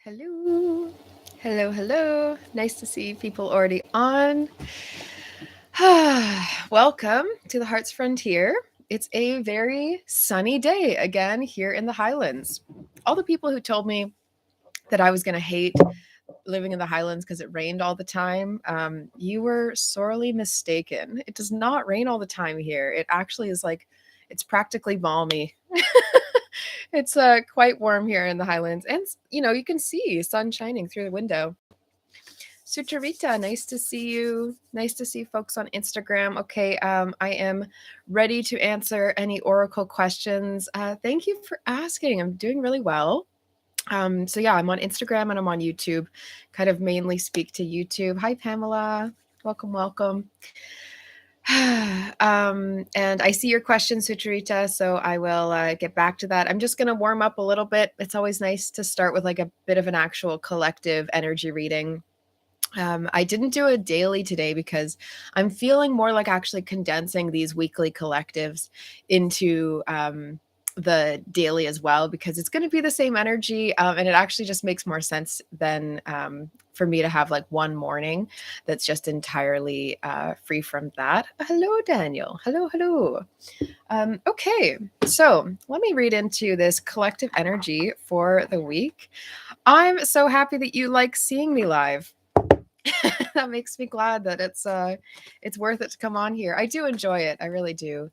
Hello. Hello, hello. Nice to see people already on. Welcome to the Heart's Frontier. It's a very sunny day again here in the Highlands. All the people who told me that I was going to hate living in the Highlands because it rained all the time, you were sorely mistaken. It does not rain all the time here. It actually is like, it's practically balmy. It's quite warm here in the Highlands, and you can see sun shining through the window. Sucharita, nice to see you. Nice to see folks on Instagram. Okay, I am ready to answer any oracle questions. Thank you for asking. I'm doing really well. So yeah, I'm on Instagram and I'm on YouTube. Kind of mainly speak to YouTube. Hi, Pamela. Welcome, welcome. And I see your question, Sucharita, so I will get back to that. I'm just going to warm up a little bit. It's always nice to start with like a bit of an actual collective energy reading. I didn't do a daily today because I'm feeling more like actually condensing these weekly collectives into the daily as well, because it's going to be the same energy, and it actually just makes more sense than for me to have like one morning that's just entirely free from that. Hello, Daniel. Hello, hello. Okay, so let me read into this collective energy for the week. I'm so happy that you like seeing me live. That makes me glad that it's worth it to come on here. I do enjoy it. I really do.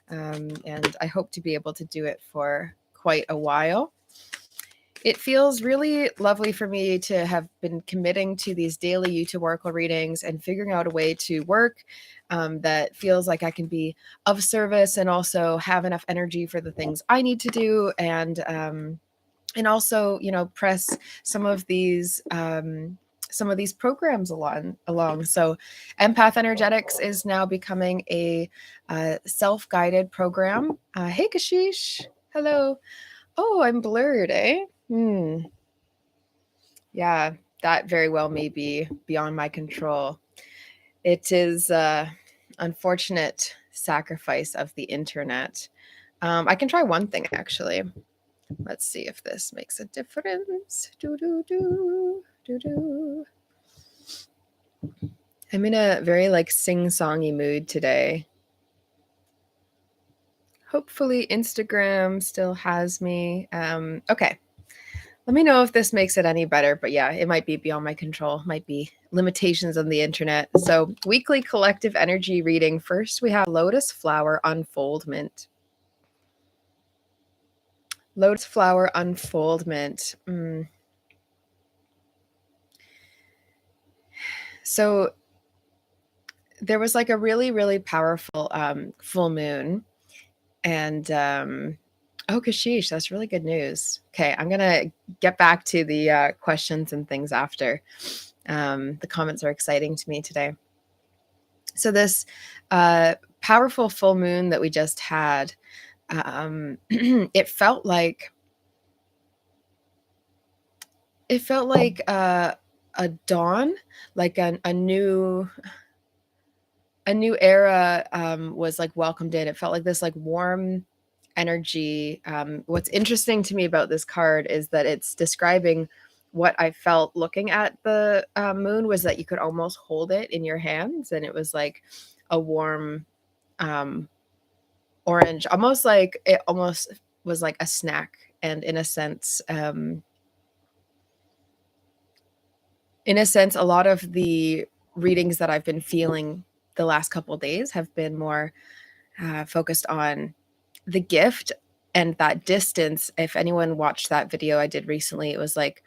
And I hope to be able to do it for quite a while. It feels really lovely for me to have been committing to these daily YouTube Oracle readings and figuring out a way to work that feels like I can be of service and also have enough energy for the things I need to do, and also, press some of these programs along. So Empath Energetics is now becoming a self-guided program. Hey, Kashish. Hello. Oh, I'm blurred, eh? Yeah, that very well may be beyond my control. It is unfortunate sacrifice of the internet. I can try one thing, actually. Let's see if this makes a difference. I'm in a very like sing-songy mood today. Hopefully Instagram still has me. Okay. Let me know if this makes it any better, but yeah, it might be beyond my control. Might be limitations on the internet. So weekly collective energy reading. First, we have Lotus Flower Unfoldment. Lotus Flower Unfoldment. So there was like a really, really powerful full moon. And oh, Kashish, that's really good news. Okay, I'm going to get back to the questions and things after. The comments are exciting to me today. So this powerful full moon that we just had, it felt like a dawn, like a new era was like welcomed in. It felt like this like warm energy. What's interesting to me about this card is that it's describing what I felt looking at the moon, was that you could almost hold it in your hands, and it was like a warm orange, almost like it almost was like a snack. And in a sense, a lot of the readings that I've been feeling the last couple of days have been more focused on the gift and that distance. If anyone watched that video I did recently, it was like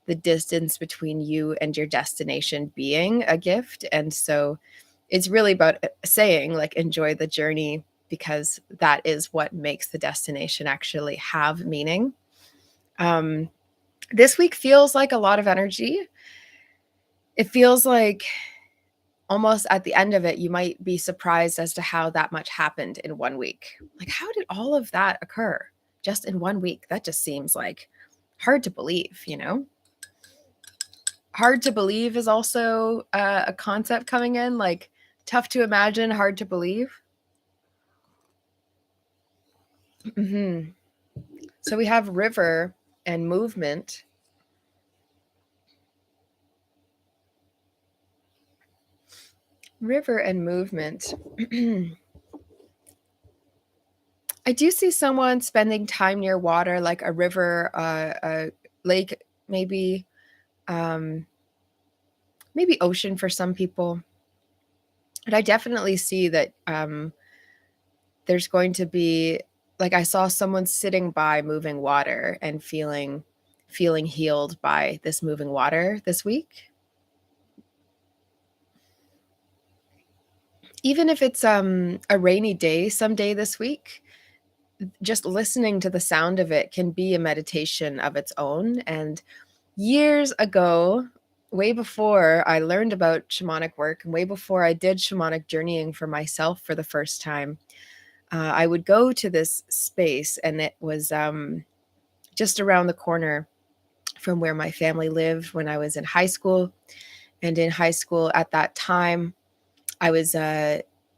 the distance between you and your destination being a gift. And so it's really about saying like, enjoy the journey, because that is what makes the destination actually have meaning. This week feels like a lot of energy. It feels like almost at the end of it, you might be surprised as to how that much happened in 1 week. Like, how did all of that occur just in 1 week? That just seems like hard to believe, Hard to believe is also a concept coming in, like tough to imagine, hard to believe. So we have river and movement. River and movement. I do see someone spending time near water, like a river, a lake, maybe, um, maybe ocean for some people. But I definitely see that there's going to be, like, I saw someone sitting by moving water and feeling healed by this moving water this week. Even if it's a rainy day someday this week, just listening to the sound of it can be a meditation of its own. And years ago, way before I learned about shamanic work and way before I did shamanic journeying for myself for the first time, I would go to this space, and it was just around the corner from where my family lived when I was in high school. And in high school at that time, I was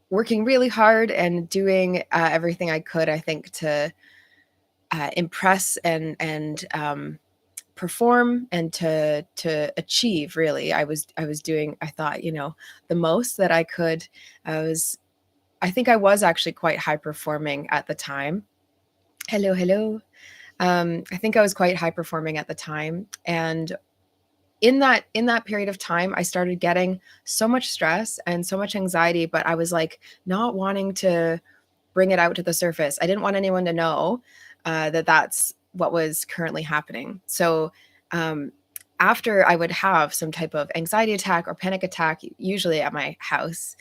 working really hard and doing everything I could, I think, to impress and perform and to achieve. Really, I was doing, I thought, the most that I could. I think I was actually quite high performing at the time. Hello, hello. I think I was quite high performing at the time, and in that period of time, I started getting so much stress and so much anxiety, but I was like not wanting to bring it out to the surface. I didn't want anyone to know that that's what was currently happening. So um, after I would have some type of anxiety attack or panic attack, usually at my house,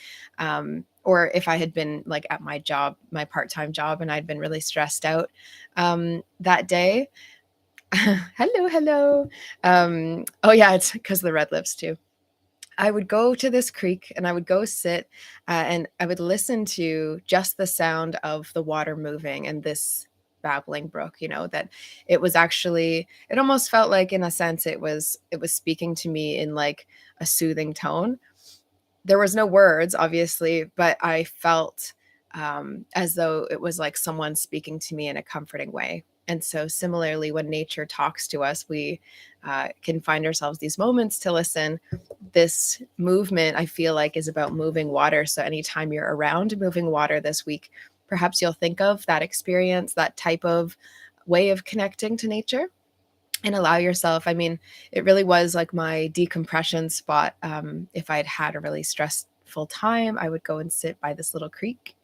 or if I had been like at my job, my part-time job, and I'd been really stressed out that day. Hello, hello. Oh yeah, it's because of the red lips too. I would go to this creek and I would go sit and I would listen to just the sound of the water moving and this babbling brook, that it was actually, it almost felt like in a sense it was speaking to me in like a soothing tone. There was no words, obviously, but I felt as though it was like someone speaking to me in a comforting way. And so, similarly, when nature talks to us, we can find ourselves these moments to listen. This movement, I feel like, is about moving water. So, anytime you're around moving water this week, perhaps you'll think of that experience, that type of way of connecting to nature, and allow yourself. I mean, it really was like my decompression spot. If I'd had a really stressful time, I would go and sit by this little creek.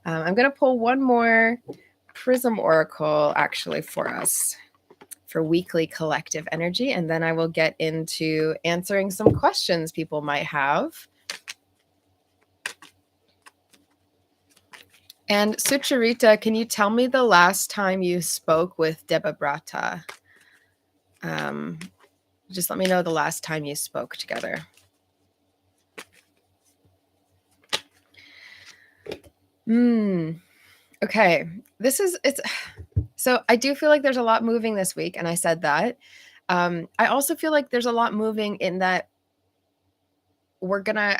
I'm going to pull one more prism oracle actually for us for weekly collective energy, and then I will get into answering some questions people might have. And Sucharita, can you tell me the last time you spoke with Debabrata? Just let me know the last time you spoke together. Okay. It's so I do feel like there's a lot moving this week, and I said that. I also feel like there's a lot moving in that we're gonna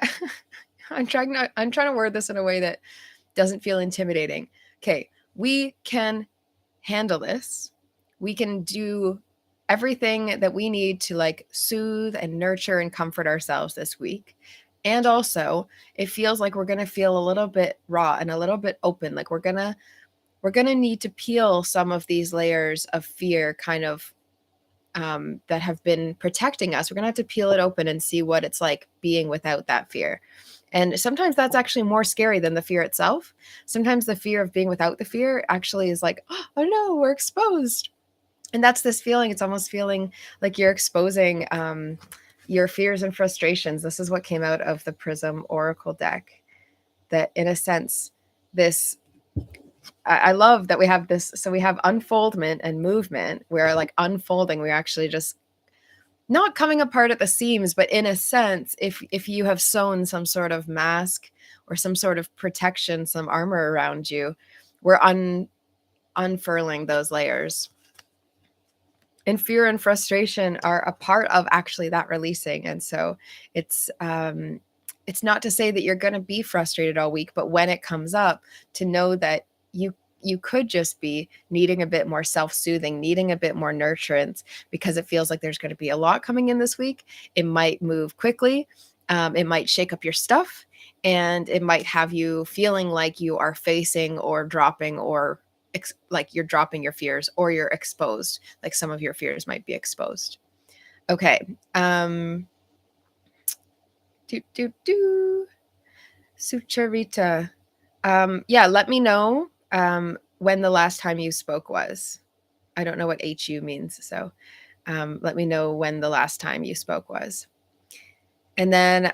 I'm trying to word this in a way that doesn't feel intimidating. Okay, we can handle this. We can do everything that we need to like soothe and nurture and comfort ourselves this week. And also, it feels like we're going to feel a little bit raw and a little bit open. Like we're going to need to peel some of these layers of fear kind of that have been protecting us. We're going to have to peel it open and see what it's like being without that fear. And sometimes that's actually more scary than the fear itself. Sometimes the fear of being without the fear actually is like, oh no, we're exposed. And that's this feeling. It's almost feeling like you're exposing your fears and frustrations. This is what came out of the Prism Oracle deck. That in a sense, this I love that we have this. So we have unfoldment and movement. We're like unfolding. We're actually just not coming apart at the seams, but in a sense, if you have sewn some sort of mask or some sort of protection, some armor around you, we're unfurling those layers. And fear and frustration are a part of actually that releasing. And so it's not to say that you're going to be frustrated all week, but when it comes up, to know that you could just be needing a bit more self-soothing, needing a bit more nurturance, because it feels like there's going to be a lot coming in this week. It might move quickly. It might shake up your stuff, and it might have you feeling like you are facing or dropping, or like you're dropping your fears, or you're exposed, like some of your fears might be exposed. Okay. Sucharita. Yeah, let me know when the last time you spoke was. I don't know what HU means, so let me know when the last time you spoke was. And then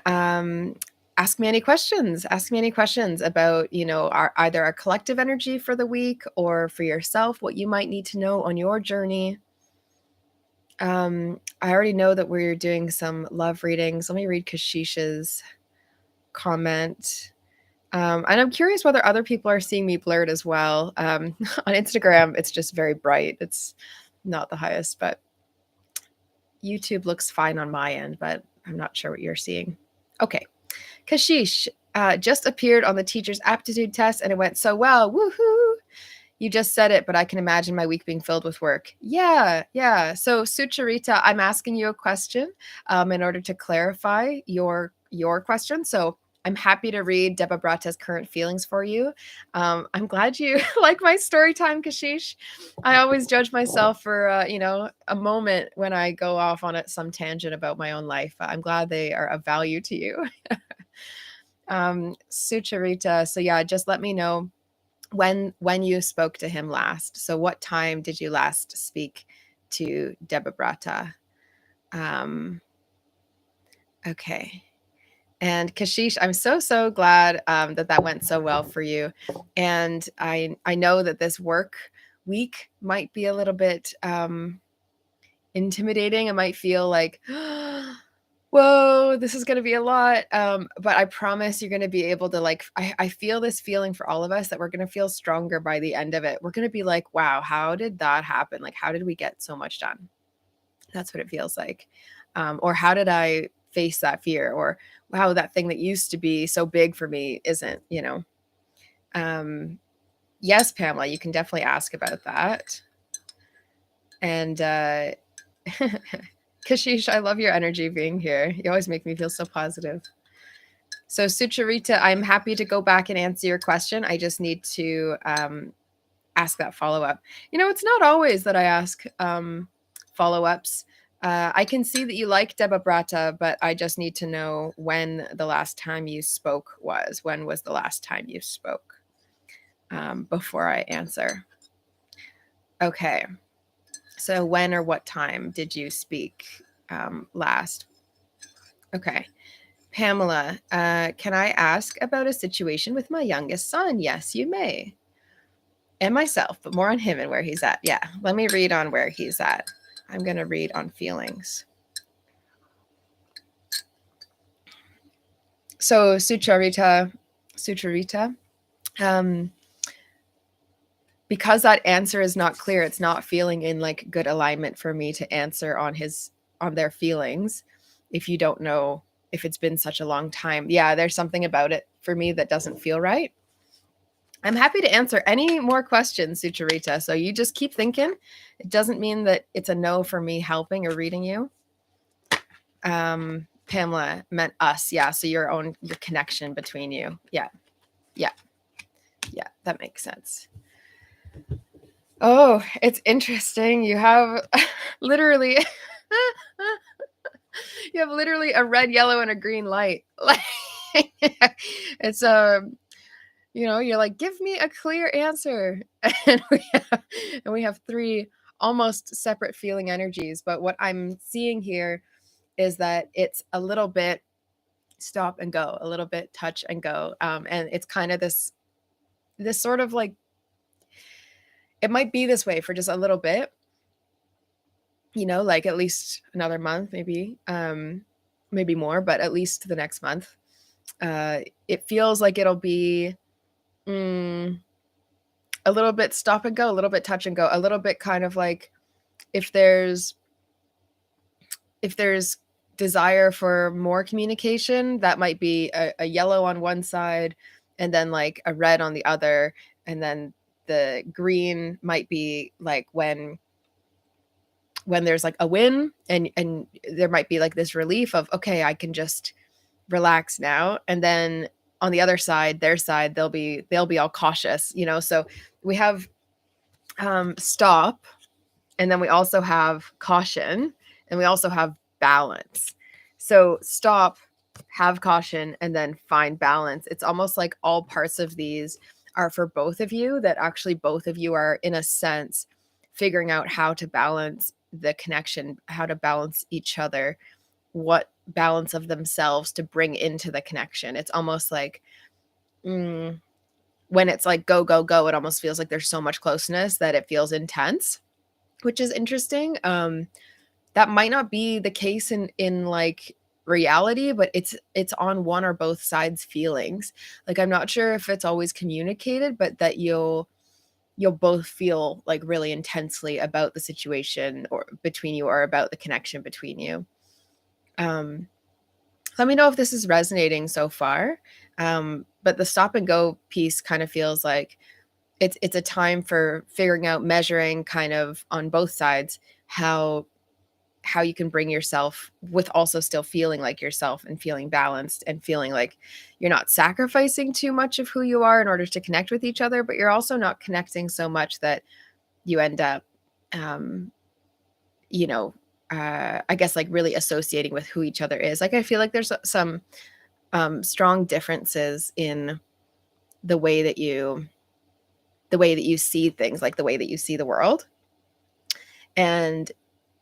ask me any questions. Ask me any questions about, either our collective energy for the week, or for yourself, what you might need to know on your journey. I already know that we're doing some love readings. Let me read Kashish's comment. And I'm curious whether other people are seeing me blurred as well. On Instagram, it's just very bright. It's not the highest, but YouTube looks fine on my end, but I'm not sure what you're seeing. Okay. Kashish just appeared on the teacher's aptitude test and it went so well. Woohoo! You just said it, but I can imagine my week being filled with work. Yeah. So Sucharita, I'm asking you a question in order to clarify your question. So I'm happy to read Debabrata's current feelings for you. I'm glad you like my story time, Kashish. I always judge myself for, a moment when I go off on some tangent about my own life. I'm glad they are of value to you. Sucharita, so yeah, just let me know when you spoke to him last. So what time did you last speak to Debabrata? Okay. And Kashish, I'm so glad that went so well for you. And I know that this work week might be a little bit intimidating. It might feel like, whoa, this is going to be a lot. But I promise you're going to be able to, I feel this feeling for all of us that we're going to feel stronger by the end of it. We're going to be like, wow, how did that happen? Like, how did we get so much done? That's what it feels like. Or how did I face that fear? Or wow, that thing that used to be so big for me isn't, yes, Pamela, you can definitely ask about that. And Kashish, I love your energy being here. You always make me feel so positive. So Sucharita, I'm happy to go back and answer your question. I just need to ask that follow-up. It's not always that I ask follow-ups. I can see that you like Debabrata, but I just need to know when the last time you spoke was. When was the last time you spoke? Before I answer. Okay. So when or what time did you speak last? Okay. Pamela, can I ask about a situation with my youngest son? Yes, you may. And myself, but more on him and where he's at. Yeah, let me read on where he's at. I'm going to read on feelings. So Sucharita, because that answer is not clear, it's not feeling in like good alignment for me to answer on their feelings. If you don't know, if it's been such a long time, yeah, there's something about it for me that doesn't feel right. I'm happy to answer any more questions, Sucharita. So you just keep thinking. It doesn't mean that it's a no for me helping or reading you. Pamela meant us. Yeah. So your connection between you. Yeah. That makes sense. Oh, it's interesting. You have literally, a red, yellow, and a green light. Like it's you're like, give me a clear answer, and we have three almost separate feeling energies. But what I'm seeing here is that it's a little bit stop and go, a little bit touch and go, and it's kind of this sort of like, it might be this way for just a little bit, like at least another month, maybe more, but at least the next month. It feels like it'll be a little bit stop and go, a little bit touch and go, a little bit kind of like if there's desire for more communication, that might be a yellow on one side and then like a red on the other, and then the green might be like when there's like a win, and there might be like this relief of, okay, I can just relax now. And then on the other side, their side, they'll be all cautious, so we have stop, and then we also have caution, and we also have balance. So stop, have caution, and then find balance. It's almost like all parts of these are for both of you, that actually both of you are, in a sense, figuring out how to balance the connection, how to balance each other, what balance of themselves to bring into the connection. It's almost like when it's like go, go, go, it almost feels like there's so much closeness that it feels intense, which is interesting. That might not be the case in like reality, but it's on one or both sides' feelings. Like, I'm not sure if it's always communicated, but that you'll both feel like really intensely about the situation or between you, or about the connection between you. Let me know if this is resonating so far. But the stop and go piece kind of feels like it's a time for figuring out, measuring kind of on both sides how you can bring yourself with also still feeling like yourself, and feeling balanced, and feeling like you're not sacrificing too much of who you are in order to connect with each other, but you're also not connecting so much that you end up, you know, I guess like really associating with who each other is. Like, I feel like there's some strong differences in the way that you see things, like the way that you see the world. And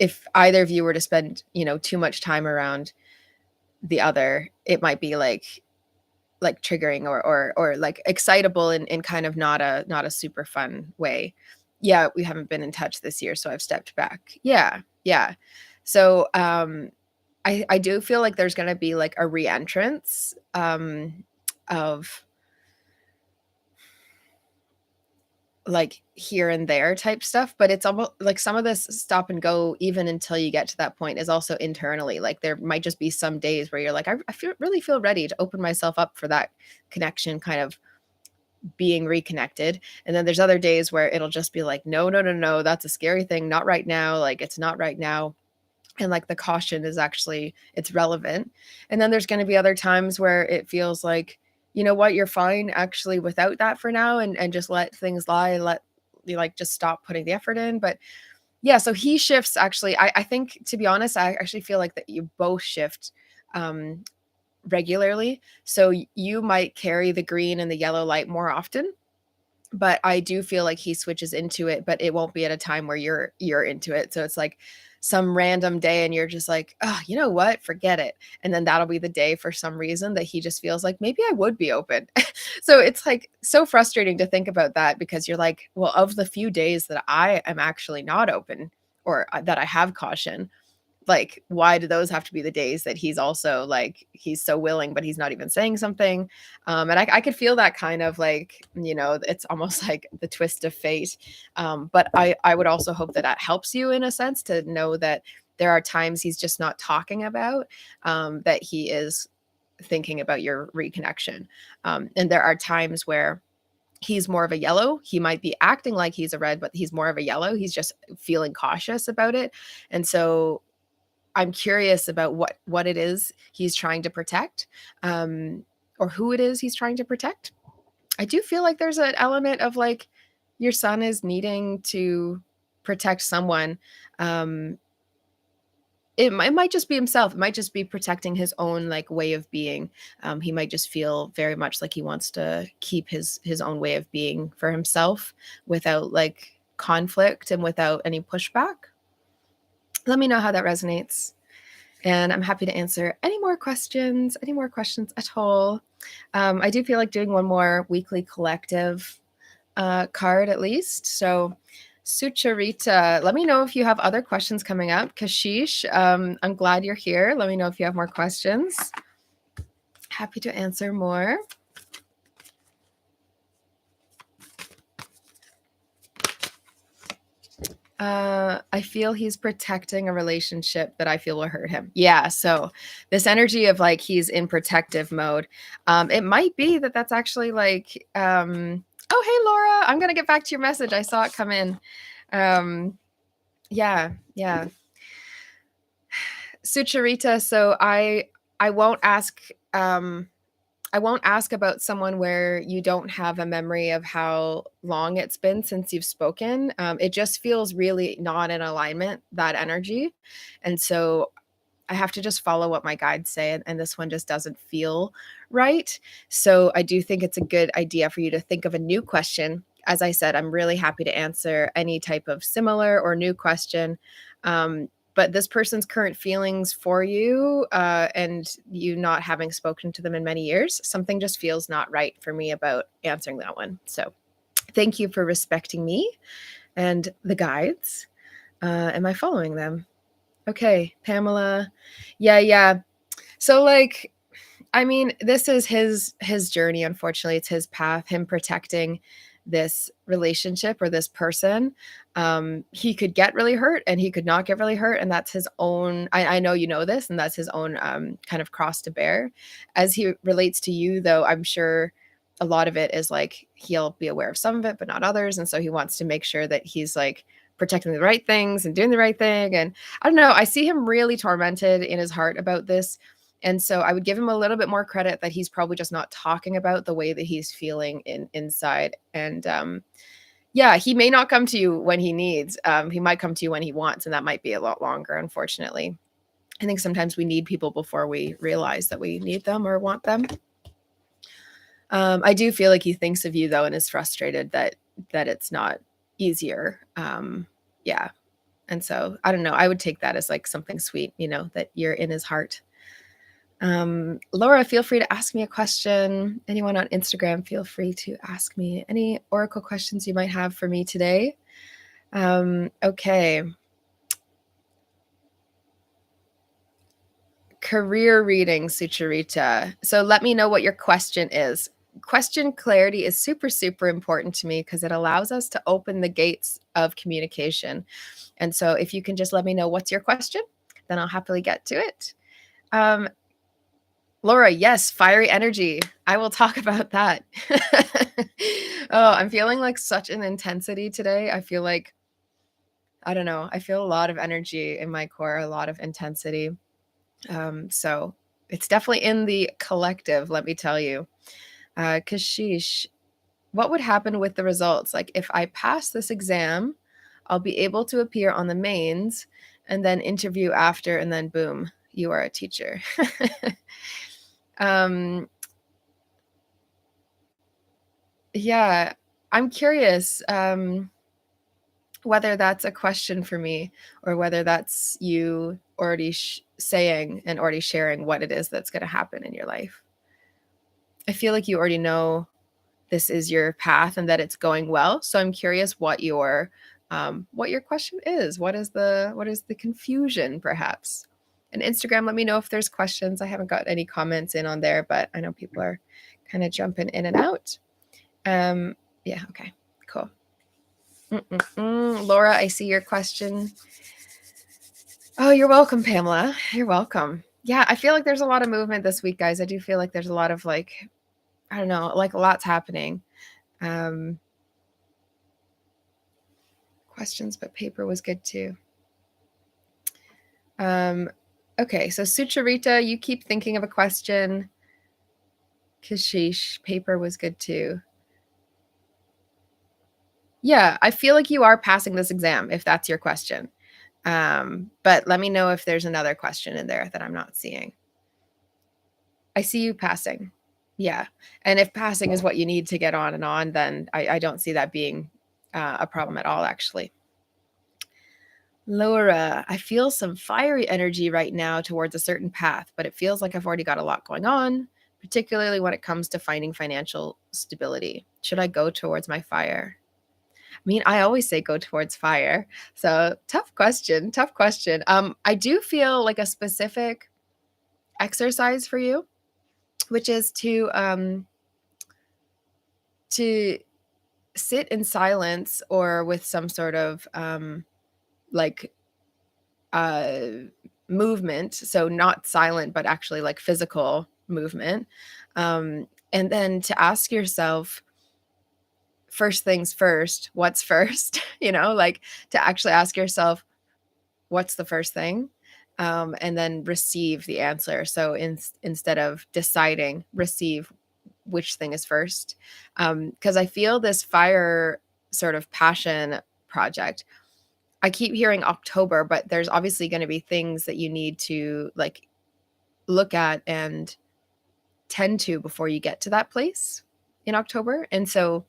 if either of you were to spend, too much time around the other, it might be like triggering, or like excitable in kind of not a super fun way. Yeah, we haven't been in touch this year, so I've stepped back. Yeah. Yeah. So I do feel like there's gonna be like a re-entrance of like here and there type stuff, but it's almost like some of this stop and go, even until you get to that point, is also internally. Like, there might just be some days where you're like, I really feel ready to open myself up for that connection, kind of being reconnected. And then there's other days where it'll just be like, no, no, no, no, that's a scary thing, not right now, like it's not right now. And like the caution is actually, it's relevant. And then there's going to be other times where it feels like, you know what, you're fine actually without that for now, and just let things lie, let you like just stop putting the effort in. But yeah, so he shifts actually. I think, to be honest, I actually feel like that you both shift regularly. So you might carry the green and the yellow light more often, but I do feel like he switches into it, but it won't be at a time where you're into it. So it's like some random day and you're just like, oh, you know what? Forget it. And then that'll be the day, for some reason, that he just feels like maybe I would be open. So it's like so frustrating to think about that, because you're like, well, of the few days that I am actually not open, or that I have caution, like, why do those have to be the days that he's also like, he's so willing, but he's not even saying something? And I could feel that kind of like, it's almost like the twist of fate. But I would also hope that that helps you in a sense, to know that there are times he's just not talking about, that he is thinking about your reconnection. And there are times where he's more of a yellow. He might be acting like he's a red, but he's more of a yellow. He's just feeling cautious about it. And so I'm curious about what it is he's trying to protect, or who it is he's trying to protect. I do feel like there's an element of like, your son is needing to protect someone. It might just be himself. It might just be protecting his own like way of being. He might just feel very much like he wants to keep his own way of being for himself, without like conflict and without any pushback. Let me know how that resonates. And I'm happy to answer any more questions at all. I do feel like doing one more weekly collective card at least. So Sucharita, let me know if you have other questions coming up. Kashish, I'm glad you're here. Let me know if you have more questions. Happy to answer more. I feel he's protecting a relationship that I feel will hurt him. Yeah. So this energy of like, he's in protective mode. It might be that that's actually like, Oh, hey, Laura. I'm going to get back to your message. I saw it come in. Yeah. Sucharita, so I won't ask I won't ask about someone where you don't have a memory of how long it's been since you've spoken. It just feels really not in alignment, that energy. And so I have to just follow what my guides say, and this one just doesn't feel right. So I do think it's a good idea for you to think of a new question. As I said, I'm really happy to answer any type of similar or new question. But this person's current feelings for you, and you not having spoken to them in many years, something just feels not right for me about answering that one. So thank you for respecting me and the guides. Am I following them? Okay, Pamela. Yeah. So like, I mean, this is his journey, unfortunately. It's his path, him protecting this relationship or this person. He could get really hurt and he could not get really hurt. And that's his own, I know you know this, and that's his own kind of cross to bear. As he relates to you, though, I'm sure a lot of it is like he'll be aware of some of it, but not others. And so he wants to make sure that he's like protecting the right things and doing the right thing. And I don't know, I see him really tormented in his heart about this, and so I would give him a little bit more credit that he's probably just not talking about the way that he's feeling inside. And yeah, he may not come to you when he needs. He might come to you when he wants, and that might be a lot longer, unfortunately. I think sometimes we need people before we realize that we need them or want them. I do feel like he thinks of you though and is frustrated that it's not easier. Yeah. And so I don't know. I would take that as like something sweet, that you're in his heart. Laura, feel free to ask me a question. Anyone on Instagram, feel free to ask me any oracle questions you might have for me today. Okay. Career reading, Sucharita. So let me know what your question is. Question clarity is super, super important to me because it allows us to open the gates of communication. And so if you can just let me know what's your question, then I'll happily get to it. Laura, yes, fiery energy. I will talk about that. Oh, I'm feeling like such an intensity today. I feel like, I don't know, I feel a lot of energy in my core, a lot of intensity. So it's definitely in the collective, let me tell you. Kashish, what would happen with the results? Like if I pass this exam, I'll be able to appear on the mains and then interview after, and then boom, you are a teacher. Yeah, I'm curious whether that's a question for me or whether that's you already saying and already sharing what it is that's going to happen in your life. I feel like you already know this is your path and that it's going well. So I'm curious what your question is. What is the confusion, perhaps? And Instagram, let me know if there's questions. I haven't got any comments in on there, but I know people are kind of jumping in and out. Yeah, okay, cool. Laura, I see your question. Oh, you're welcome, Pamela. You're welcome. Yeah, I feel like there's a lot of movement this week, guys. I do feel like there's a lot of like, I don't know, like a lot's happening. Questions, but paper was good too. Okay, so Sucharita, you keep thinking of a question. Kashish, paper was good too. Yeah, I feel like you are passing this exam, if that's your question. But let me know if there's another question in there that I'm not seeing. I see you passing. Yeah. And if passing is what you need to get on and on, then I don't see that being a problem at all, actually. Laura, I feel some fiery energy right now towards a certain path, but it feels like I've already got a lot going on, particularly when it comes to finding financial stability. Should I go towards my fire? I mean, I always say go towards fire. So tough question. Tough question. I do feel like a specific exercise for you, which is to sit in silence or with some sort of like uh movement, so not silent but actually like physical movement, and then to ask yourself first things first, what's first, like to actually ask yourself, what's the first thing? And then receive the answer. So instead of deciding, receive which thing is first. Because I feel this fire sort of passion project. I keep hearing October, but there's obviously going to be things that you need to like look at and tend to before you get to that place in October. And so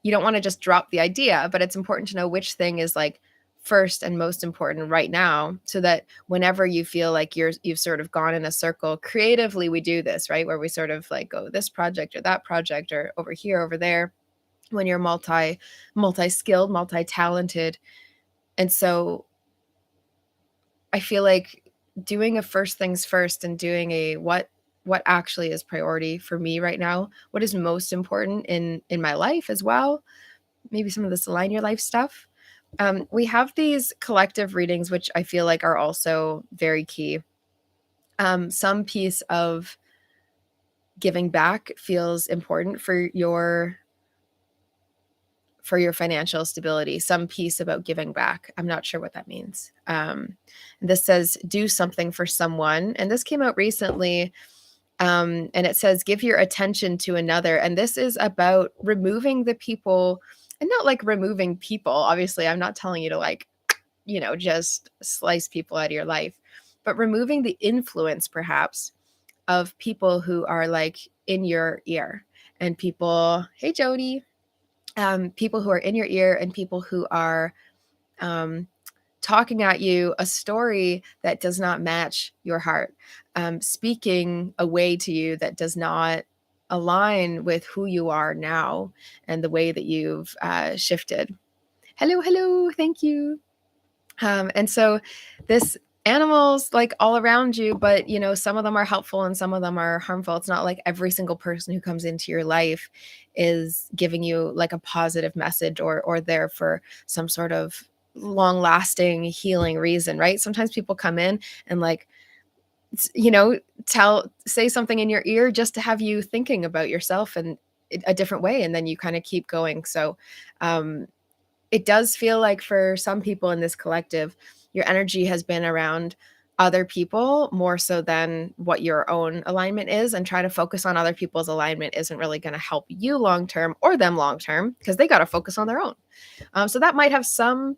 you don't want to just drop the idea, but it's important to know which thing is like first and most important right now, so that whenever you feel like you've sort of gone in a circle creatively, we do this, right? Where we sort of like go this project or that project or over here, over there, when you're multi-skilled, multi-talented. And so I feel like doing a first things first and doing a what actually is priority for me right now, what is most important in my life as well, maybe some of this align your life stuff. We have these collective readings, which I feel like are also very key. Some piece of giving back feels important for your financial stability. Some piece about giving back. I'm not sure what that means. This says do something for someone, and this came out recently. And it says give your attention to another, and this is about removing the people, and not like removing people. Obviously, I'm not telling you to like, just slice people out of your life, but removing the influence perhaps of people who are like in your ear, and people, hey Jody, people who are in your ear and people who are um, talking at you a story that does not match your heart, speaking a way to you that does not align with who you are now and the way that you've shifted. Hello, hello, thank you. And so this animals like all around you, but some of them are helpful and some of them are harmful. It's not like every single person who comes into your life is giving you like a positive message or there for some sort of long lasting healing reason, right? Sometimes people come in and like, say something in your ear just to have you thinking about yourself and a different way, and then you kind of keep going. So it does feel like for some people in this collective, your energy has been around other people more so than what your own alignment is, and try to focus on other people's alignment isn't really going to help you long term or them long term, because they got to focus on their own. So that might have some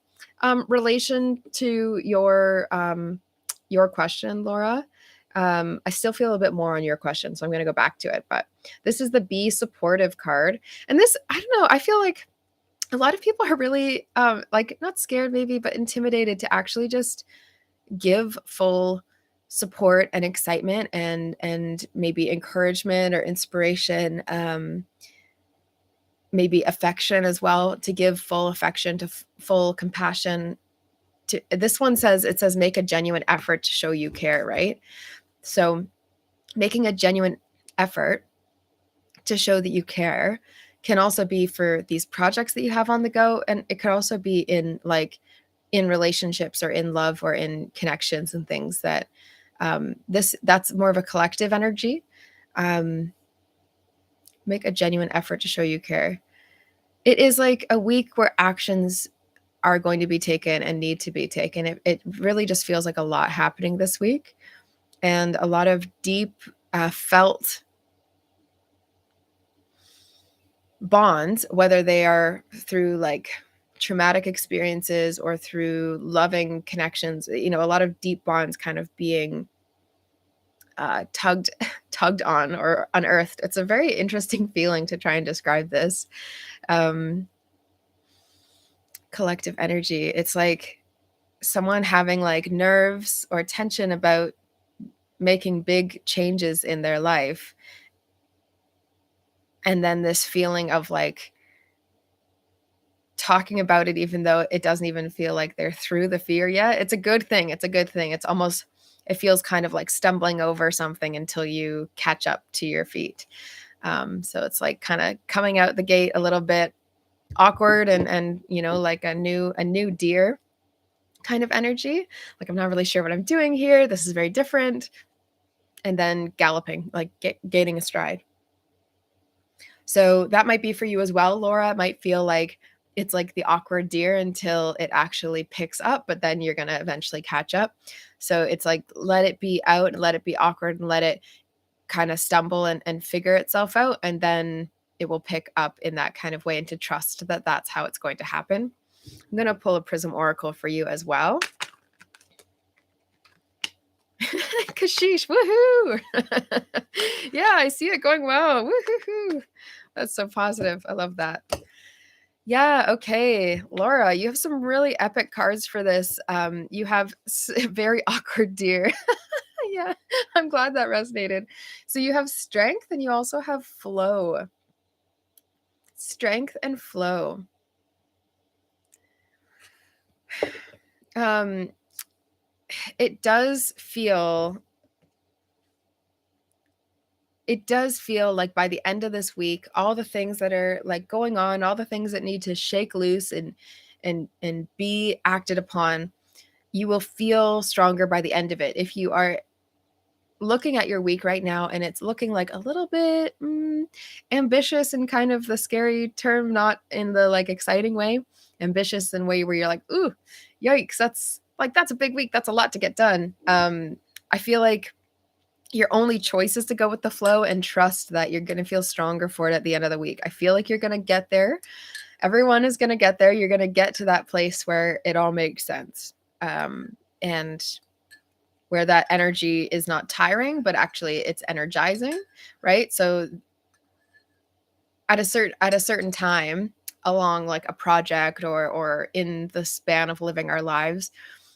relation to your question, Laura. I still feel a bit more on your question, so I'm going to go back to it. But this is the Be Supportive card. And this, I don't know, I feel like a lot of people are really like not scared maybe, but intimidated to actually just give full support and excitement and maybe encouragement or inspiration, maybe affection as well, to give full affection, to full compassion. To this one says, it says make a genuine effort to show you care, right? So making a genuine effort to show that you care can also be for these projects that you have on the go, and it could also be in relationships or in love or in connections and things that that's more of a collective energy. Make a genuine effort to show you care. It is like a week where actions are going to be taken and need to be taken. It really just feels like a lot happening this week, and a lot of deep felt bonds, whether they are through like traumatic experiences or through loving connections, a lot of deep bonds kind of being tugged on or unearthed. It's a very interesting feeling to try and describe this collective energy. It's like someone having like nerves or tension about making big changes in their life, and then this feeling of like talking about it even though it doesn't even feel like they're through the fear yet. It's a good thing. It feels kind of like stumbling over something until you catch up to your feet. So it's like kind of coming out the gate a little bit awkward and like a new deer kind of energy. Like, I'm not really sure what I'm doing here. This is very different. And then galloping, like gaining a stride. So that might be for you as well, Laura. It might feel like it's like the awkward deer until it actually picks up, but then you're going to eventually catch up. So it's like, let it be out and let it be awkward and let it kind of stumble and figure itself out. And then it will pick up in that kind of way, and to trust that that's how it's going to happen. I'm going to pull a Prism Oracle for you as well. Kashish, woohoo! Yeah, I see it going well. Woohoo! That's so positive. I love that. Yeah, okay. Laura, you have some really epic cards for this. You have very awkward deer. Yeah, I'm glad that resonated. So you have strength and you also have flow. Strength and flow. Um, it does feel like by the end of this week, all the things that are like going on, all the things that need to shake loose and be acted upon, you will feel stronger by the end of it. If you are looking at your week right now and it's looking like a little bit ambitious in kind of the scary term, not in the like exciting way, ambitious in way where you're like, ooh, yikes, that's a big week. That's a lot to get done. I feel like your only choice is to go with the flow and trust that you're going to feel stronger for it at the end of the week. I feel like you're going to get there. Everyone is going to get there. You're going to get to that place where it all makes sense. And where that energy is not tiring, but actually it's energizing, right? So at a certain time along like a project or in the span of living our lives,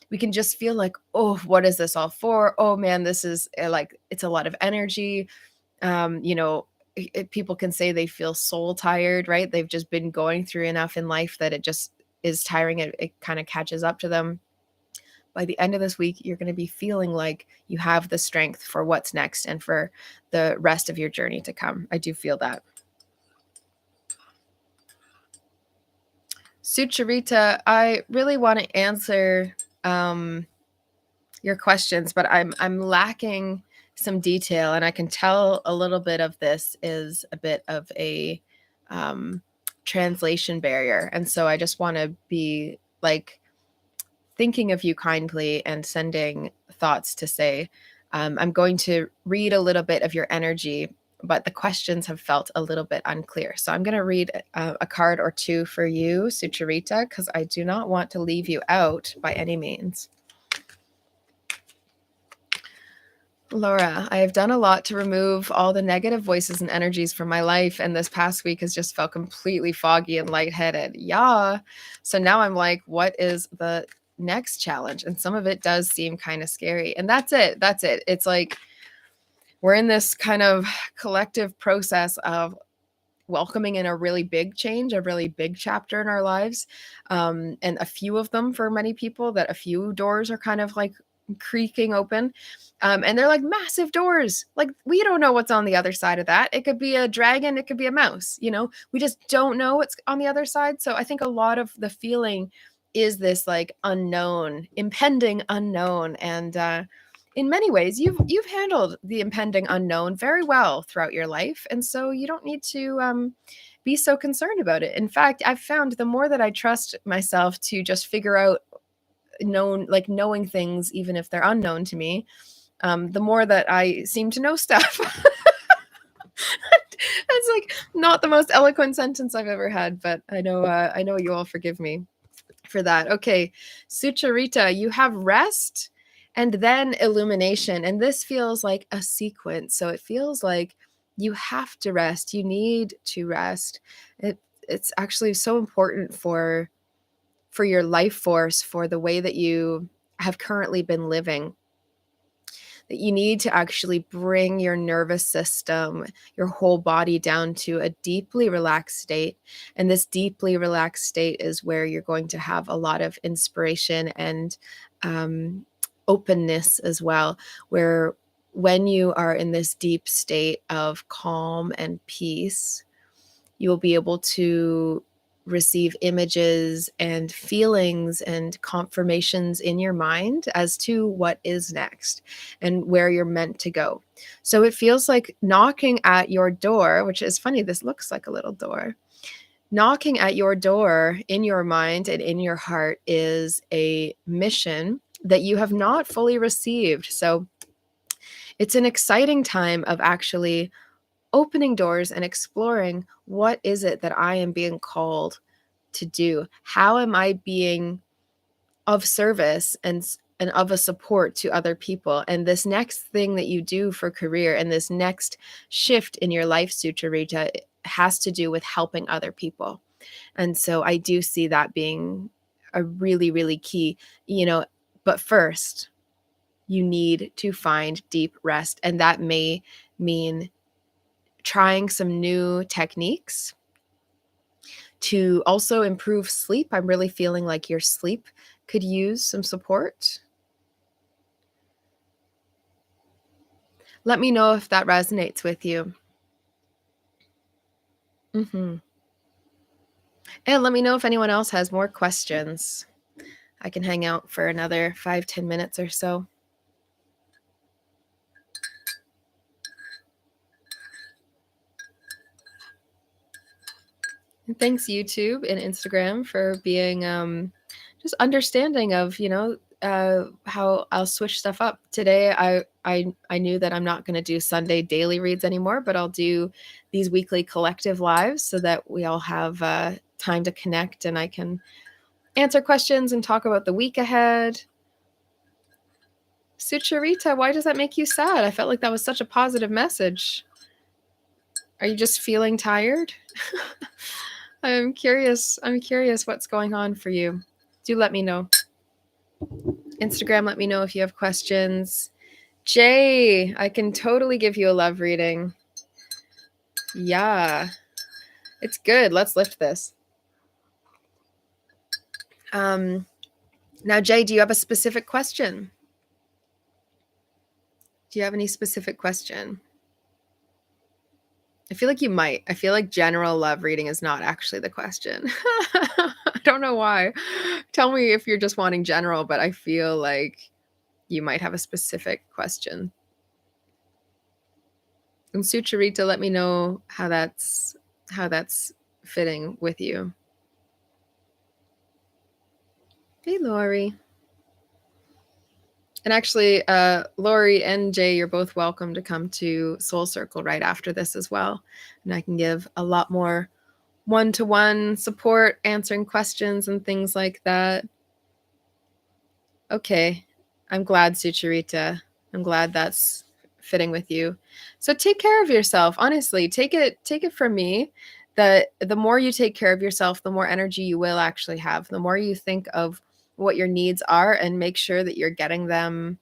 we can just feel like, oh, what is this all for? Oh man, this is like, it's a lot of energy. People can say they feel soul tired, right? They've just been going through enough in life that it just is tiring. It kind of catches up to them. By the end of this week, you're going to be feeling like you have the strength for what's next and for the rest of your journey to come. I do feel that. Sucharita, I really want to answer your questions, but I'm lacking some detail, and I can tell a little bit of this is a bit of a translation barrier. And so I just want to be like thinking of you kindly and sending thoughts to say, I'm going to read a little bit of your energy, but the questions have felt a little bit unclear. So I'm going to read a card or two for you, Sucharita, because I do not want to leave you out by any means. Laura, I have done a lot to remove all the negative voices and energies from my life, and this past week has just felt completely foggy and lightheaded. Yeah. So now I'm like, what is the next challenge? And some of it does seem kind of scary. And that's it. It's like we're in this kind of collective process of welcoming in a really big change, a really big chapter in our lives. And a few of them for many people, that a few doors are kind of like creaking open. And they're like massive doors. Like we don't know what's on the other side of that. It could be a dragon, it could be a mouse, we just don't know what's on the other side. So I think a lot of the feeling is this like unknown, impending unknown. And in many ways, you've handled the impending unknown very well throughout your life. And so you don't need to be so concerned about it. In fact, I've found the more that I trust myself to just figure out knowing things, even if they're unknown to me, the more that I seem to know stuff. That's like not the most eloquent sentence I've ever had, but I know you all forgive me for that. Okay, Sucharita, you have rest and then illumination, and this feels like a sequence. So it feels like you have to rest. You need to rest. It's actually so important for your life force, for the way that you have currently been living, that you need to actually bring your nervous system, your whole body down to a deeply relaxed state. And this deeply relaxed state is where you're going to have a lot of inspiration and openness as well, where when you are in this deep state of calm and peace, you will be able to receive images and feelings and confirmations in your mind as to what is next and where you're meant to go. So it feels like knocking at your door, which is funny, this looks like a little door. Knocking at your door in your mind and in your heart is a mission that you have not fully received. So it's an exciting time of actually opening doors and exploring, what is it that I am being called to do? How am I being of service and of a support to other people? And this next thing that you do for career and this next shift in your life, Sucharita, has to do with helping other people. And so I do see that being a really, really key, but first you need to find deep rest. And that may mean trying some new techniques to also improve sleep. I'm really feeling like your sleep could use some support. Let me know if that resonates with you. And let me know if anyone else has more questions. I can hang out for another 5-10 minutes or so. And thanks, YouTube and Instagram, for being just understanding of, how I'll switch stuff up. Today, I knew that I'm not going to do Sunday daily reads anymore, but I'll do these weekly collective lives so that we all have time to connect and I can answer questions and talk about the week ahead. Sucharita, why does that make you sad? I felt like that was such a positive message. Are you just feeling tired? I'm curious what's going on for you. Do let me know. Instagram, let me know if you have questions. Jay, I can totally give you a love reading. Yeah, it's good. Let's lift this. Now, Jay, do you have a specific question? Do you have any specific question? I feel like you might. I feel like general love reading is not actually the question. I don't know why. Tell me if you're just wanting general, but I feel like you might have a specific question. And Sucharita, let me know how that's fitting with you. Hey, Lori. And actually, Lori and Jay, you're both welcome to come to Soul Circle right after this as well. And I can give a lot more one-to-one support, answering questions and things like that. Okay. I'm glad, Sucharita. I'm glad that's fitting with you. So take care of yourself. Honestly, take it from me that the more you take care of yourself, the more energy you will actually have. The more you think of what your needs are and make sure that you're getting them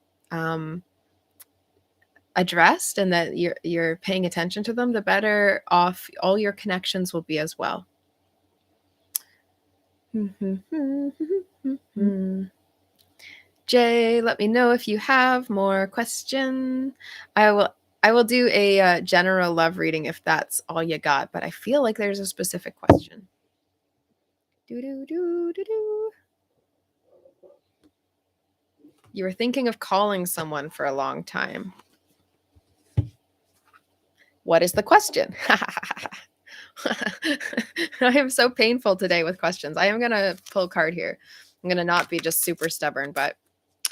addressed and that you're paying attention to them, the better off all your connections will be as well. Jay, let me know if you have more questions. I will do a general love reading if that's all you got, but I feel like there's a specific question. You were thinking of calling someone for a long time. What is the question? I am so painful today with questions. I am going to pull a card here. I'm going to not be just super stubborn, but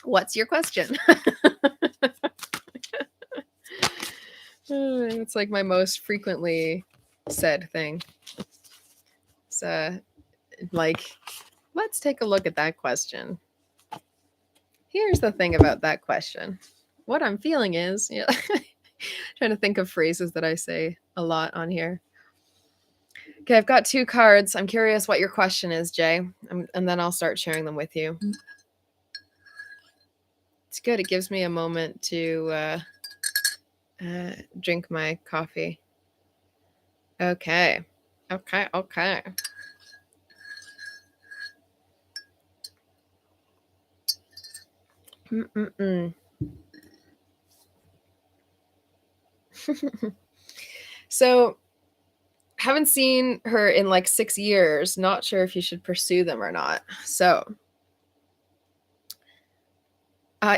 what's your question? It's like my most frequently said thing. So, like, let's take a look at that question. Here's the thing about that question. What I'm feeling is, trying to think of phrases that I say a lot on here. Okay, I've got 2 cards. I'm curious what your question is, Jay, and then I'll start sharing them with you. It's good. It gives me a moment to drink my coffee. Okay. So haven't seen her in like 6 years. Not sure if you should pursue them or not. So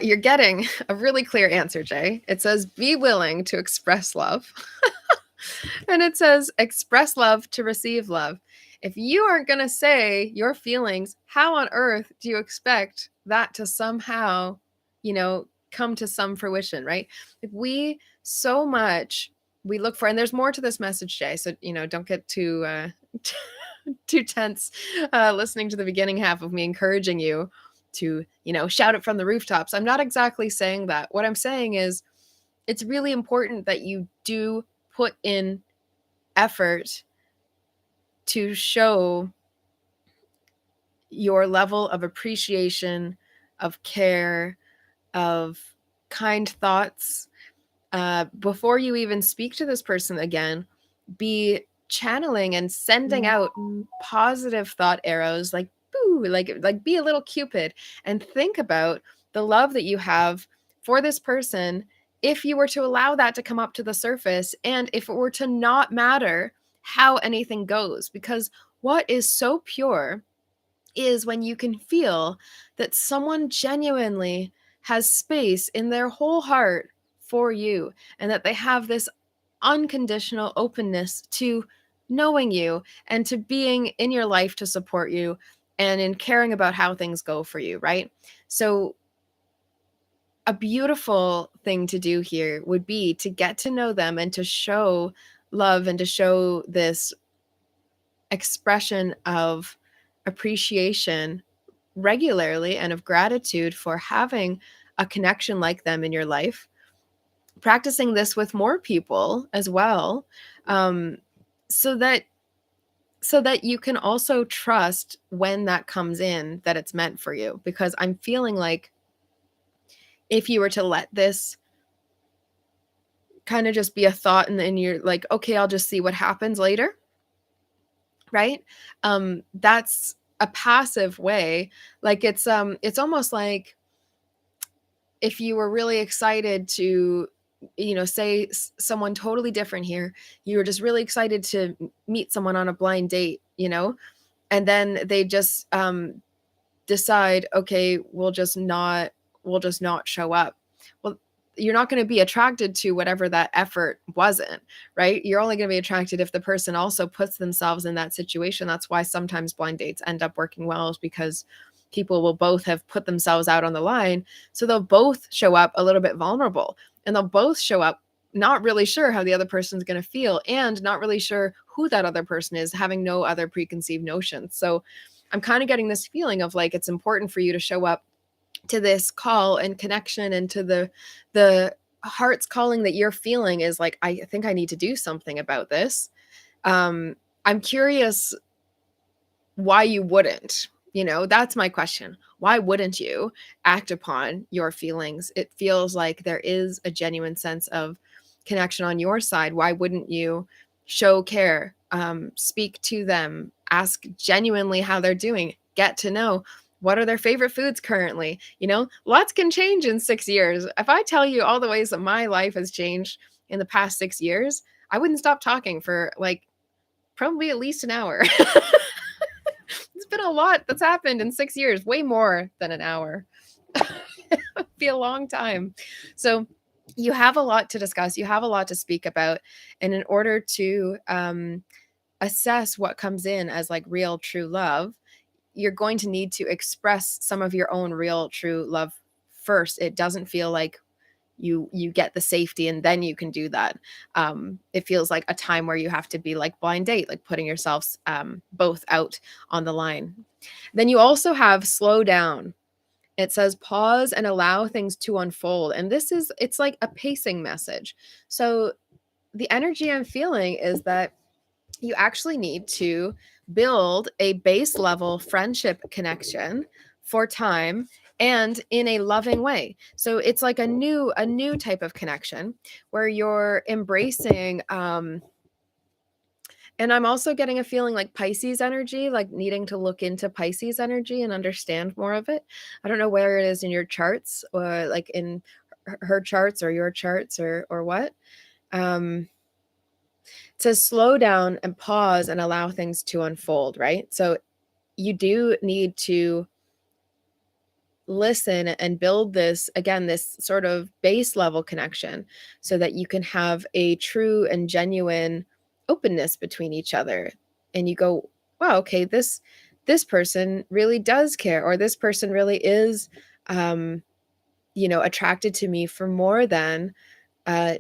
you're getting a really clear answer, Jay. It says, be willing to express love. And it says, express love to receive love. If you aren't going to say your feelings, how on earth do you expect that to somehow, come to some fruition, right? If we so much, we look for, and there's more to this message, Jay. So, don't get too, too tense listening to the beginning half of me encouraging you to, shout it from the rooftops. I'm not exactly saying that. What I'm saying is it's really important that you do put in effort to show your level of appreciation, of care, of kind thoughts before you even speak to this person again. Be channeling and sending out positive thought arrows, like boo, like be a little Cupid, and think about the love that you have for this person. If you were to allow that to come up to the surface, and if it were to not matter how anything goes, because what is so pure is when you can feel that someone genuinely has space in their whole heart for you, and that they have this unconditional openness to knowing you and to being in your life to support you and in caring about how things go for you, right? So, a beautiful thing to do here would be to get to know them and to show love and to show this expression of appreciation regularly and of gratitude for having a connection like them in your life, practicing this with more people as well, um, so that you can also trust when that comes in that it's meant for you. Because I'm feeling like if you were to let this kind of just be a thought and then you're like, okay, I'll just see what happens later, right? That's a passive way. Like it's almost like if you were really excited to, say someone totally different here, you were just really excited to meet someone on a blind date, and then they just decide, okay, we'll just not show up. Well, you're not going to be attracted to whatever that effort wasn't, right? You're only going to be attracted if the person also puts themselves in that situation. That's why sometimes blind dates end up working well, is because people will both have put themselves out on the line. So they'll both show up a little bit vulnerable, and they'll both show up not really sure how the other person's going to feel and not really sure who that other person is, having no other preconceived notions. So I'm kind of getting this feeling of like it's important for you to show up to this call and connection, and to the heart's calling that you're feeling is like, I think I need to do something about this. I'm curious why you wouldn't. That's my question. Why wouldn't you act upon your feelings? It feels like there is a genuine sense of connection on your side. Why wouldn't you show care, speak to them, ask genuinely how they're doing, get to know what are their favorite foods currently? Lots can change in 6 years. If I tell you all the ways that my life has changed in the past 6 years, I wouldn't stop talking for like probably at least an hour. It's been a lot that's happened in 6 years, way more than an hour. It'd be a long time. So you have a lot to discuss. You have a lot to speak about. And in order to assess what comes in as like real, true love, you're going to need to express some of your own real, true love first. It doesn't feel like you get the safety and then you can do that. It feels like a time where you have to be like blind date, like putting yourselves both out on the line. Then you also have slow down. It says pause and allow things to unfold. And it's like a pacing message. So the energy I'm feeling is that you actually need to build a base level friendship connection for time and in a loving way. So it's like a new type of connection where you're embracing and I'm also getting a feeling like Pisces energy, like needing to look into Pisces energy and understand more of it. I don't know where it is in your charts, or like in her charts or your charts, or what. Um to slow down and pause and allow things to unfold, right? So you do need to listen and build this, again, this sort of base level connection so that you can have a true and genuine openness between each other. And you go, wow, okay, this person really does care, or this person really is attracted to me for more than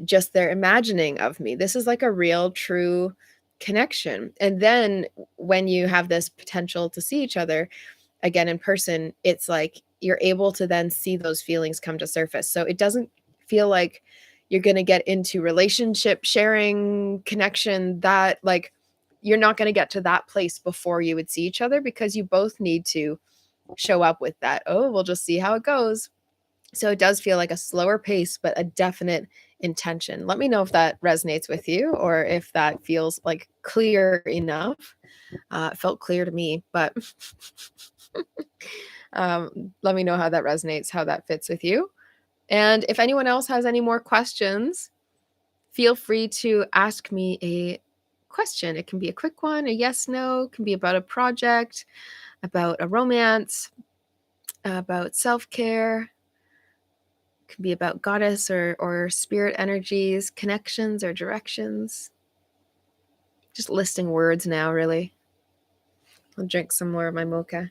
just their imagining of me. This is like a real, true connection. And then when you have this potential to see each other again in person, it's like you're able to then see those feelings come to surface. So it doesn't feel like you're going to get into relationship sharing connection, that like you're not going to get to that place before you would see each other, because you both need to show up with that, oh, we'll just see how it goes. So it does feel like a slower pace, but a definite intention. Let me know if that resonates with you, or if that feels like clear enough. It felt clear to me, but let me know how that resonates, how that fits with you. And if anyone else has any more questions, feel free to ask me a question. It can be a quick one, a yes, no, it can be about a project, about a romance, about self-care, can be about goddess or spirit energies, connections or directions. Just listing words now, really. I'll drink some more of my mocha.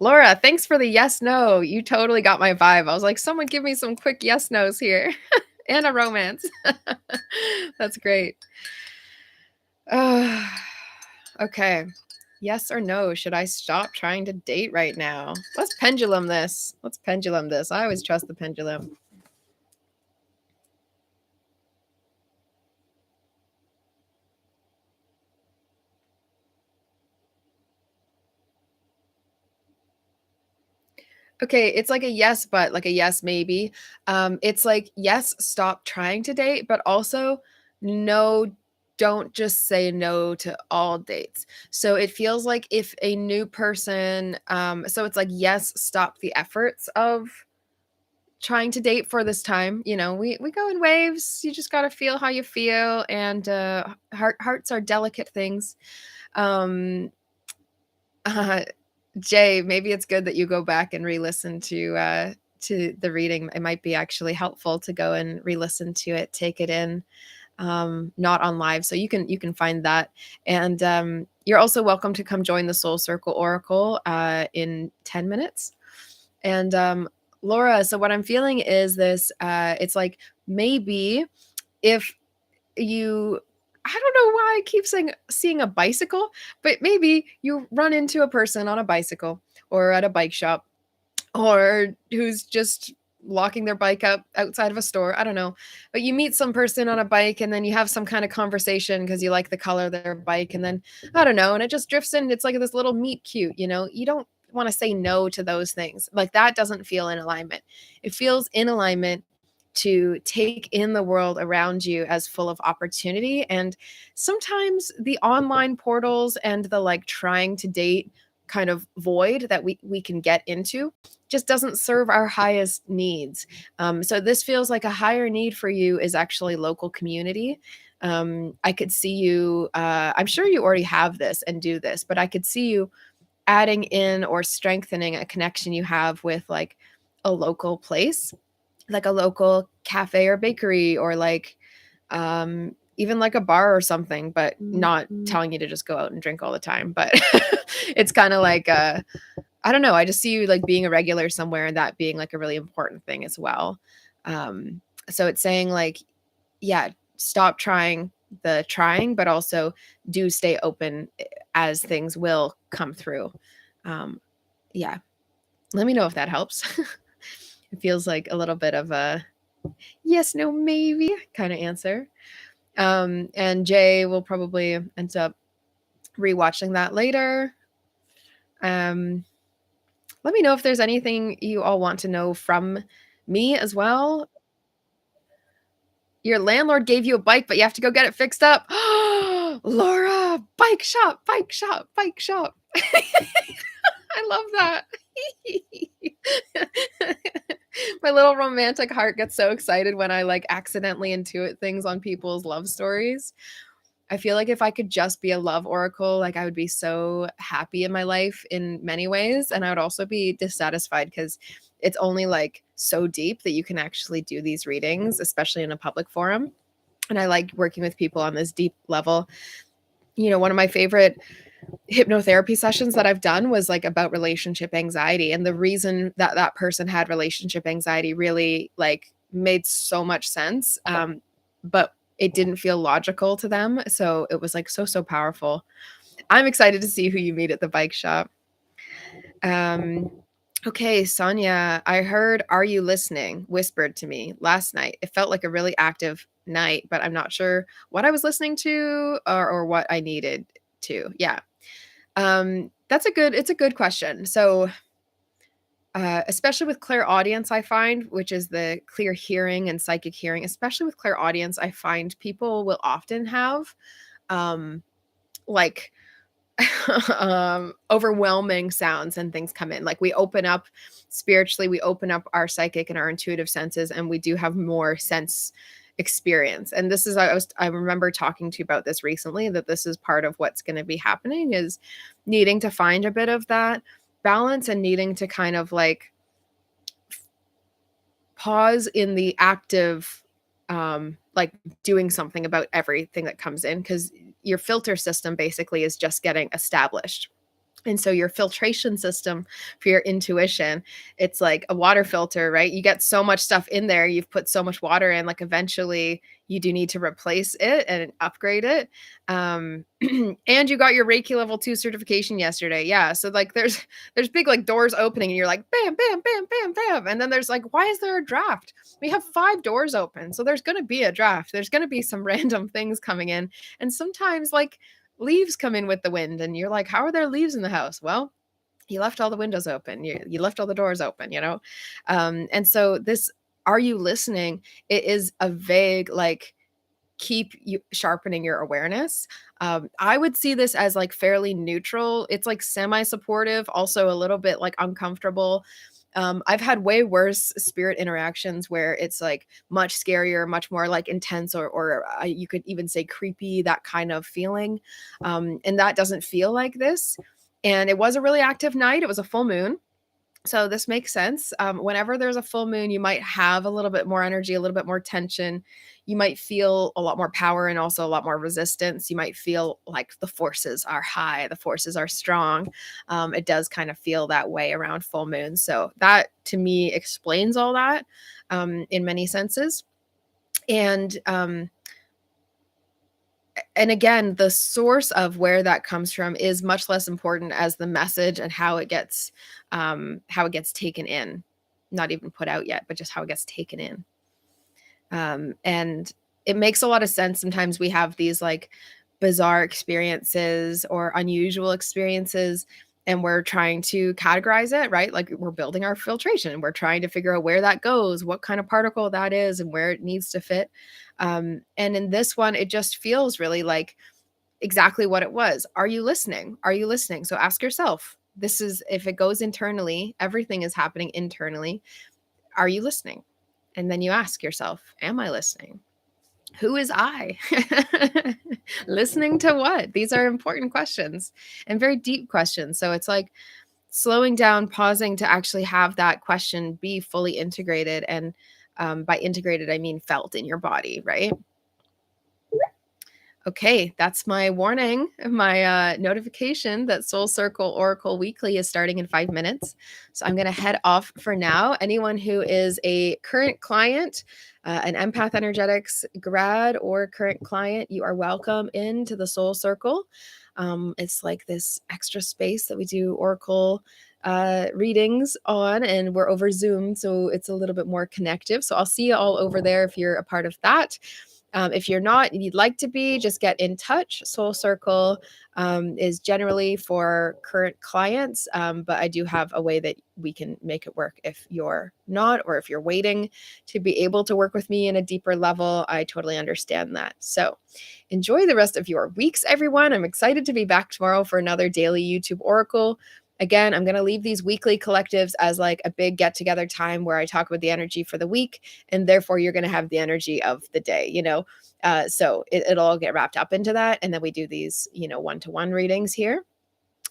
Laura, thanks for the yes, no. You totally got my vibe. I was like, someone give me some quick yes, nos here. And a romance. That's great. Okay. Yes or no? Should I stop trying to date right now? Let's pendulum this. I always trust the pendulum. Okay, it's like a yes, but like a yes, maybe. It's like, yes, stop trying to date, but also no, don't just say no to all dates. So it feels like if a new person, so it's like, yes, stop the efforts of trying to date for this time. We go in waves. You just got to feel how you feel. And hearts are delicate things. Um, uh, Jay, maybe it's good that you go back and re-listen to the reading. It might be actually helpful to go and re-listen to it, take it in, not on live. So you can find that. And you're also welcome to come join the Soul Circle Oracle in 10 minutes. And Laura, so what I'm feeling is this, it's like maybe if you, I don't know why I keep saying seeing a bicycle, but maybe you run into a person on a bicycle or at a bike shop, or who's just locking their bike up outside of a store. I don't know. But you meet some person on a bike and then you have some kind of conversation because you like the color of their bike. And then I don't know. And it just drifts in. It's like this little meet cute, you don't want to say no to those things. Like that doesn't feel in alignment. It feels in alignment to take in the world around you as full of opportunity. And sometimes the online portals and the like trying to date kind of void that we can get into just doesn't serve our highest needs. So this feels like a higher need for you is actually local community. I could see you, I'm sure you already have this and do this, but I could see you adding in or strengthening a connection you have with like a local place, like a local cafe or bakery, or like even like a bar or something, but not telling you to just go out and drink all the time. But it's kind of like I don't know. I just see you like being a regular somewhere, and that being like a really important thing as well. So it's saying like, yeah, stop trying the trying, but also do stay open as things will come through. Yeah. Let me know if that helps. It feels like a little bit of a yes, no, maybe kind of answer. And Jay will probably end up rewatching that later. Let me know if there's anything you all want to know from me as well. Your landlord gave you a bike, but you have to go get it fixed up. Laura, bike shop, bike shop, bike shop. I love that. My little romantic heart gets so excited when I like accidentally intuit things on people's love stories. I feel like if I could just be a love oracle, like I would be so happy in my life in many ways. And I would also be dissatisfied because it's only like so deep that you can actually do these readings, especially in a public forum. And I like working with people on this deep level. You know, one of my favorite hypnotherapy sessions that I've done was like about relationship anxiety. And the reason that that person had relationship anxiety really like made so much sense. But it didn't feel logical to them. So it was like so powerful. I'm excited to see who you meet at the bike shop. Um, okay, Sonia, I heard Are You Listening whispered to me last night. It felt like a really active night, but I'm not sure what I was listening to or what I needed to. Yeah. It's a good question. So, especially with clairaudience, I find, which is the clear hearing and psychic hearing, especially with clairaudience, I find people will often have, um, like overwhelming sounds and things come in. Like we open up spiritually, we open up our psychic and our intuitive senses, and we do have more sense experience. And this is I remember talking to you about this recently, that this is part of what's going to be happening, is needing to find a bit of that balance and needing to kind of like pause in the active like doing something about everything that comes in, because your filter system basically is just getting established. And so your filtration system for your intuition, it's like a water filter, right? You get so much stuff in there, you've put so much water in, like eventually you do need to replace it and upgrade it. And you got your Reiki level 2 certification yesterday. Yeah. So like there's big like doors opening and you're like bam, bam, bam, bam, bam. And then there's like, why is there a draft? We have 5 doors open. So there's gonna be a draft. There's gonna be some random things coming in. And sometimes like leaves come in with the wind and you're like, how are there leaves in the house? Well, you left all the windows open, you left all the doors open, you know. And so this Are You Listening, it is a vague like keep you sharpening your awareness. I would see this as like fairly neutral. It's like semi supportive, also a little bit like uncomfortable. I've had way worse spirit interactions where it's like much scarier, much more like intense, or you could even say creepy, that kind of feeling. And that doesn't feel like this. And it was a really active night. It was a full moon. So this makes sense. Whenever there's a full moon, you might have a little bit more energy, a little bit more tension. You might feel a lot more power and also a lot more resistance. You might feel like the forces are high, the forces are strong. It does kind of feel that way around full moon. So that to me explains all that in many senses. And again, the source of where that comes from is much less important as the message and how it gets taken in. Not even put out yet, but just how it gets taken in. And it makes a lot of sense. Sometimes we have these like bizarre experiences or unusual experiences, and we're trying to categorize it, right? Like we're building our filtration and we're trying to figure out where that goes, what kind of particle that is, and where it needs to fit. And in this one, it just feels really like exactly what it was. Are you listening? Are you listening? So ask yourself, this is, if it goes internally, everything is happening internally. Are you listening? And then you ask yourself, am I listening? Who is I? Listening to what? These are important questions and very deep questions. So it's like slowing down, pausing to actually have that question be fully integrated. And by integrated, I mean felt in your body, right? Okay, that's my warning, my notification that Soul Circle Oracle Weekly is starting in 5 minutes. So I'm going to head off for now. Anyone who is a current client, an Empath Energetics grad or current client, you are welcome into the Soul Circle. It's like this extra space that we do Oracle readings on, and we're over Zoom, so it's a little bit more connective. So I'll see you all over there if you're a part of that. If you're not and you'd like to be, just get in touch. Soul Circle is generally for current clients, but I do have a way that we can make it work if you're not, or if you're waiting to be able to work with me in a deeper level. I totally understand that. So enjoy the rest of your weeks, everyone. I'm excited to be back tomorrow for another daily YouTube Oracle. Again, I'm going to leave these weekly collectives as like a big get together time where I talk about the energy for the week, and therefore you're going to have the energy of the day, so it'll all get wrapped up into that. And then we do these, one-to-one readings here.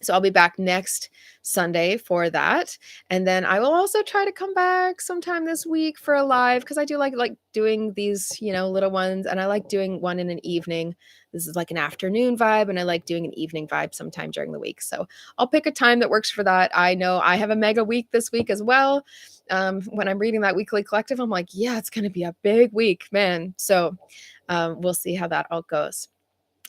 So I'll be back next Sunday for that. And then I will also try to come back sometime this week for a live, because I do like doing these, little ones, and I like doing one in an evening. This is like an afternoon vibe, and I like doing an evening vibe sometime during the week. So I'll pick a time that works for that. I know I have a mega week this week as well. When I'm reading that weekly collective, I'm like, yeah, it's going to be a big week, man. So we'll see how that all goes.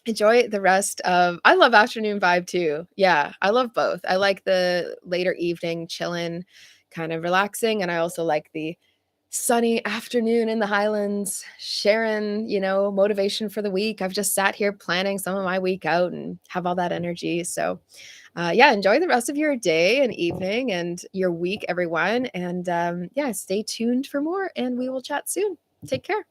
Enjoy the rest of I love afternoon vibe too. Yeah, I love both. I like the later evening chillin', kind of relaxing, and I also like the sunny afternoon in the Highlands, sharing, motivation for the week. I've just sat here planning some of my week out and have all that energy. So, yeah, enjoy the rest of your day and evening and your week, everyone. And yeah, stay tuned for more, and we will chat soon. Take care.